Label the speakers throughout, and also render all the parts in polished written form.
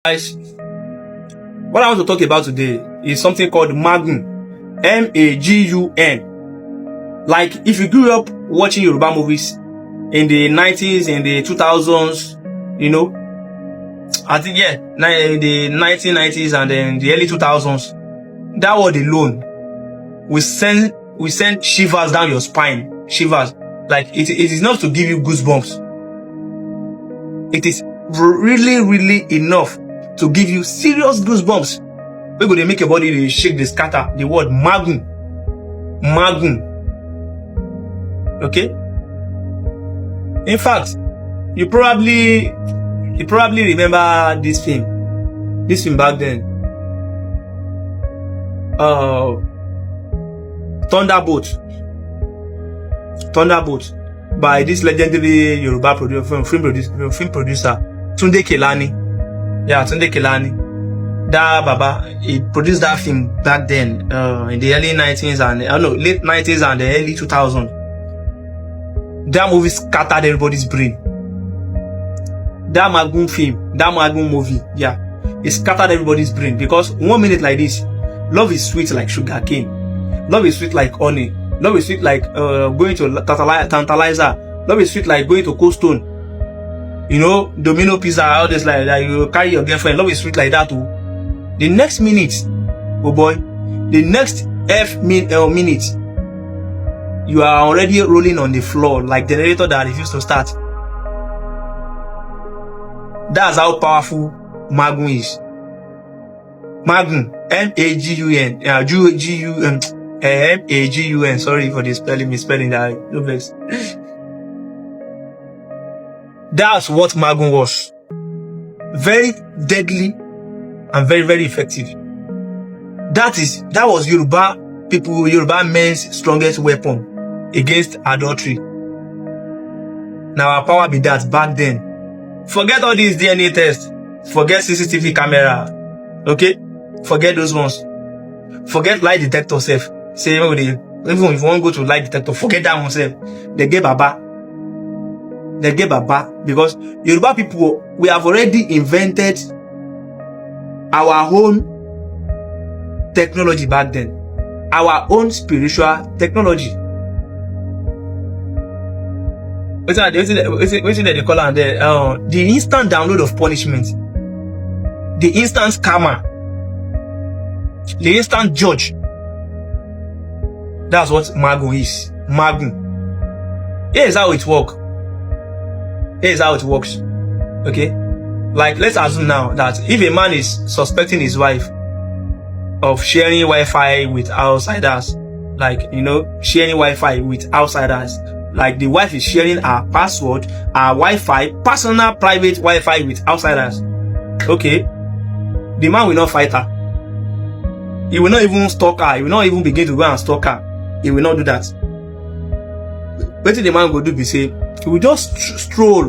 Speaker 1: Guys, what I want to talk about today is something called Magun. M-A-G-U-N. Like, if you grew up watching Yoruba movies in the 90s, in the 2000s, you know, I think, yeah, in the 1990s and then the early 2000s, that word alone will send shivers down your spine. Shivers. Like, it is enough to give you goosebumps. It is really enough to give you serious goosebumps. We're going to make your body shake, the scatter. The word Magun. Magun. Okay? In fact, you probably remember this film. This film back then. Thunderbolt by this legendary Yoruba film producer Tunde Kelani. Yeah, Tunde Kelani. That Baba, he produced that film back then, in the early 90s and late 90s and the early 2000s. That movie scattered everybody's brain. That Magun film, that Magun movie, yeah, it scattered everybody's brain because 1 minute like this, love is sweet like sugar cane. Love is sweet like honey. Love is sweet like going to Tantalizer. Love is sweet like going to Cold Stone. You know, Domino Pizza, all this like that. You carry your girlfriend. Love is sweet like that too. The next minute, oh boy, the next minute, you are already rolling on the floor like the generator that refused to start. That's how powerful Magun is. Magun, M-A-G-U-N, M-A-G-U-N. Sorry for the misspelling that. No vex. That's what Magun was. Very deadly and very effective. That was Yoruba men's strongest weapon against adultery. Now our power be that back then. Forget all these DNA tests. Forget CCTV camera. Okay? Forget those ones. Forget lie detector self. Say even if you want to go to lie detector, forget that one self. They get Baba. Because Yoruba people, we have already invented our own technology back then. Our own spiritual technology. What's that they call it there? The instant download of punishment. The instant karma. The instant judge. That's what Magun is. Magun. Here's how it works. Okay? Like, let's assume now that if a man is suspecting his wife of sharing Wi-Fi with outsiders, like, you know, sharing Wi-Fi with outsiders, like the wife is sharing her password, her Wi-Fi, personal private Wi-Fi with outsiders. Okay? The man will not fight her. He will not even stalk her. He will not even begin to go and stalk her. He will not do that. What the man will do be say, he will just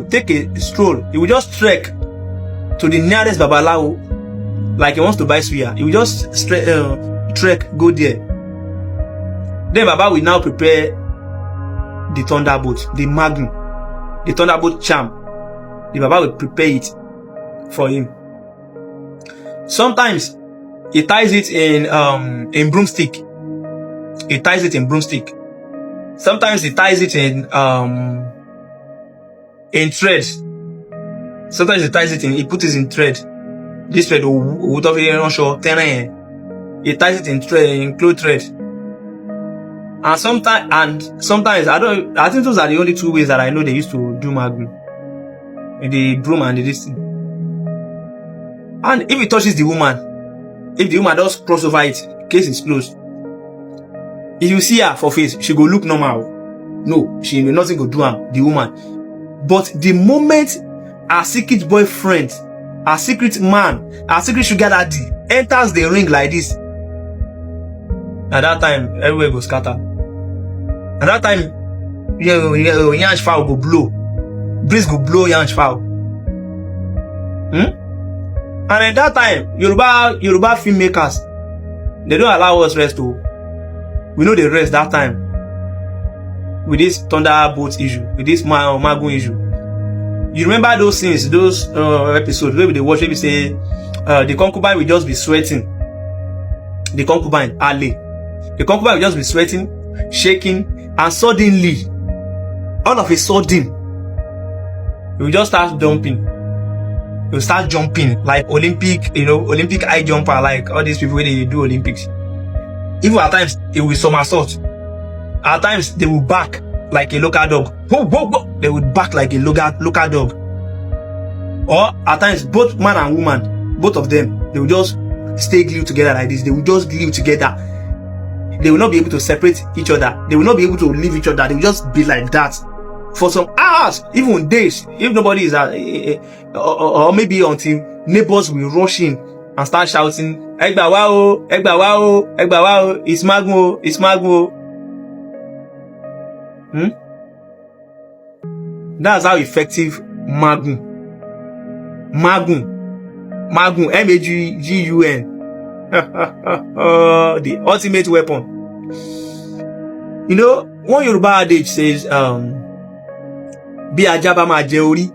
Speaker 1: take a stroll. He will just trek to the nearest Babalawo, like he wants to buy suya. He will just trek, go there. Then Baba will now prepare the Thunderbolt, the Magun, the Thunderbolt charm. The Baba will prepare it for him. Sometimes he ties it in broomstick. Sometimes he ties it in thread. Sometimes he ties it in, he puts it in thread. This thread, he ties it in thread, in cloth thread. And sometimes I think those are the only two ways that I know they used to do Magun. The broom and the this thing. And if it touches the woman, if the woman does cross over it, case is closed. If you see her for face, she go look normal. No, she will nothing go do her, the woman. But the moment her secret boyfriend, her secret man, her secret sugar daddy enters the ring like this, at that time, everywhere go scatter. At that time, yansh fowl go blow. Breeze go blow yansh fowl. And at that time, Yoruba filmmakers, they don't allow us rest too. We know the rest that time. With this Thunderbolt issue, with this Magun issue. You remember those scenes, those episodes where they watch, maybe say the concubine will just be sweating. The concubine, Ali. The concubine will just be sweating, shaking, and suddenly, all of a sudden, he will just start jumping. He will start jumping like Olympic high jumper, like all these people when they do Olympics. Even at times, it will somersault. At times, they will bark like a local dog. Whoa, whoa, whoa. They would bark like a local dog. Or at times, both man and woman, both of them, they will just stay glued together like this. They will just glue together. They will not be able to separate each other. They will not be able to leave each other. They will just be like that for some hours, even days. If nobody is or maybe until neighbors will rush in and start shouting, "Egba wow, Egba wow, Egba wow, it's Magun, it's Magun." That's how effective Magun, Magun, the ultimate weapon. You know, one Yoruba adage says, "Bí ajá bá máa jẹ orí,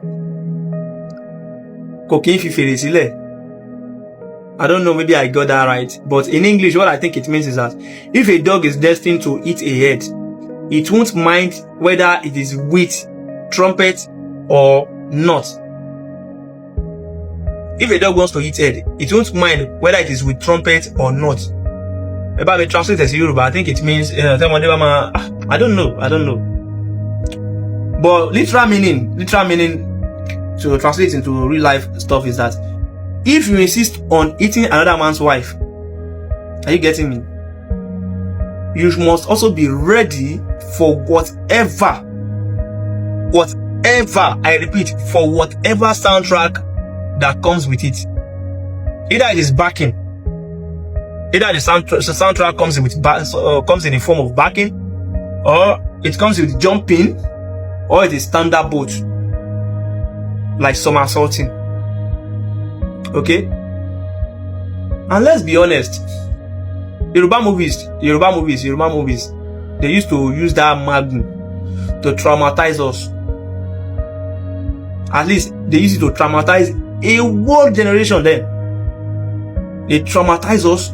Speaker 1: kò kí n fi fèrè sílẹ̀." I don't know, maybe I got that right. But in English, what I think it means is that if a dog is destined to eat a head, it won't mind whether it is with trumpet or not. If a dog wants to eat head, it won't mind whether it is with trumpet or not. If I translate it to Yoruba, I think it means, I don't know. But literal meaning to translate into real life stuff is that if you insist on eating another man's wife, are you getting me? You must also be ready for whatever, I repeat, for whatever soundtrack that comes with it. Either it is backing, either the soundtrack comes in the form of backing, or it comes with jumping, or it is Thunderbolt, like somersaulting. Okay? And let's be honest, Yoruba movies, they used to use that Magun to traumatize us. At least they used it to traumatize a whole generation then. They traumatize us.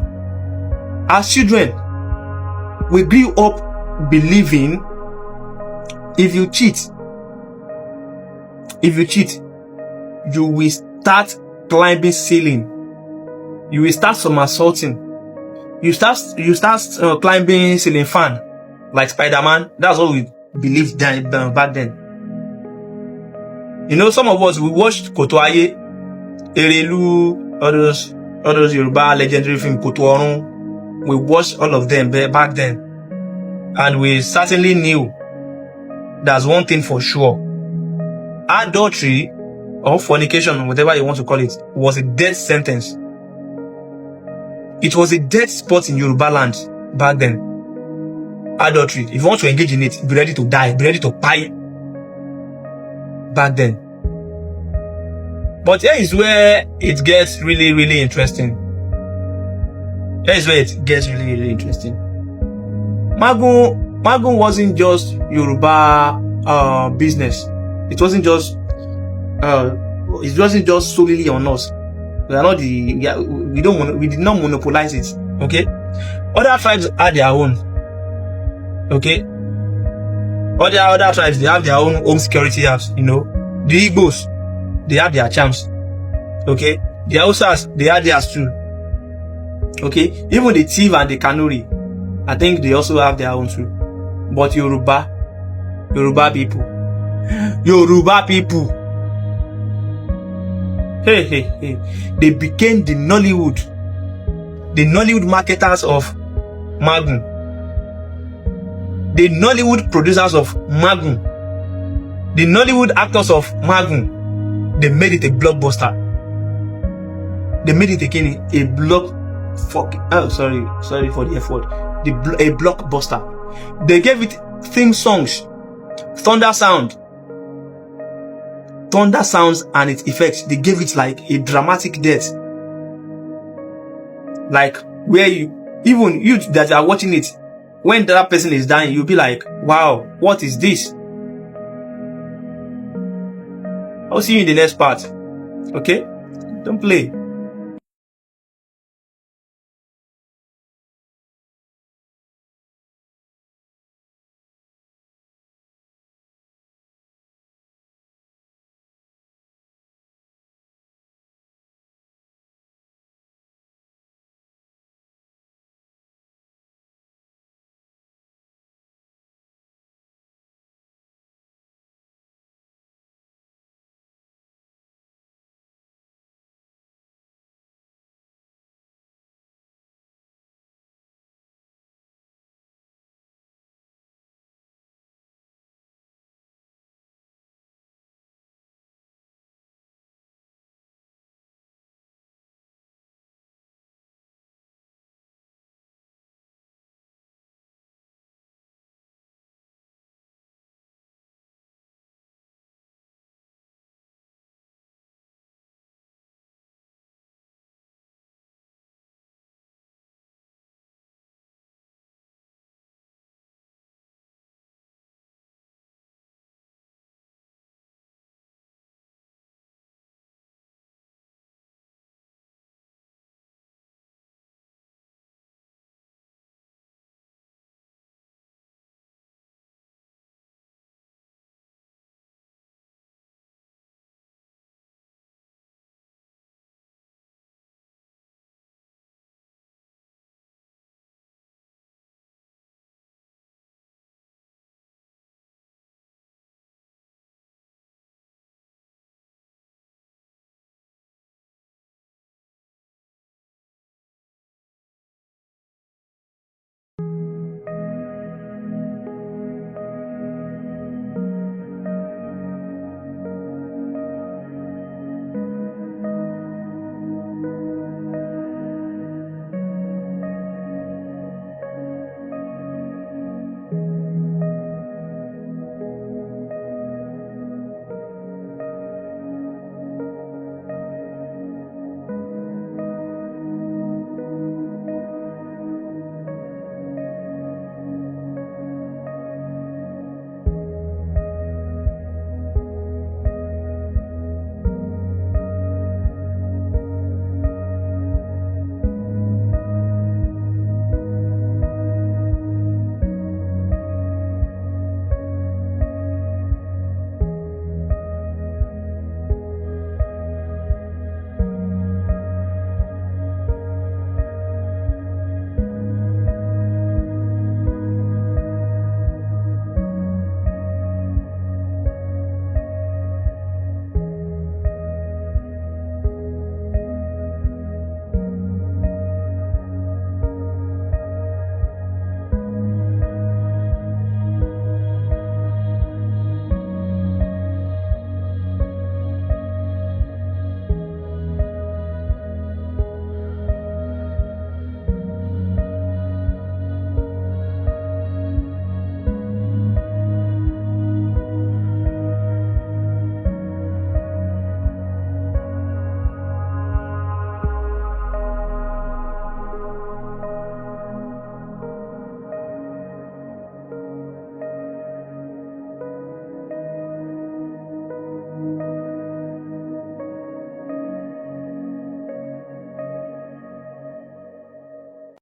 Speaker 1: As children, we grew up believing if you cheat, you will start climbing ceiling. You will start somersaulting. You start climbing ceiling fan like Spider-Man. That's what we believed back then. You know, some of us, we watched Kotoaye, Erelu, all those Yoruba legendary film, Kotoorun. We watched all of them back then, and we certainly knew that's one thing for sure: adultery or fornication, whatever you want to call it, was a death sentence. It was a death spot in Yoruba land back then. Adultery, if you want to engage in it, be ready to die, be ready to pay. Back then. But here is where it gets really, really interesting. Magun wasn't just Yoruba business. It wasn't just solely on us. We did not monopolize it. Okay? Other tribes had their own. Okay? Other tribes, they have their own home security apps, you know. The Igbos, they have their charms. Okay? The Hausas, they have theirs too. Okay? Even the Tiv and the Kanuri, I think they also have their own too. But Yoruba people. Hey. They became the Nollywood marketers of Magun. The Nollywood producers of Magun. The Nollywood actors of Magun. They made it a blockbuster. They made it again a sorry for the F word. A blockbuster. They gave it theme songs. Thunder sounds and its effects. They gave it like a dramatic death. Like where you that are watching it, when that person is dying, you'll be like, wow, what is this? I'll see you in the next part. Okay? Don't play.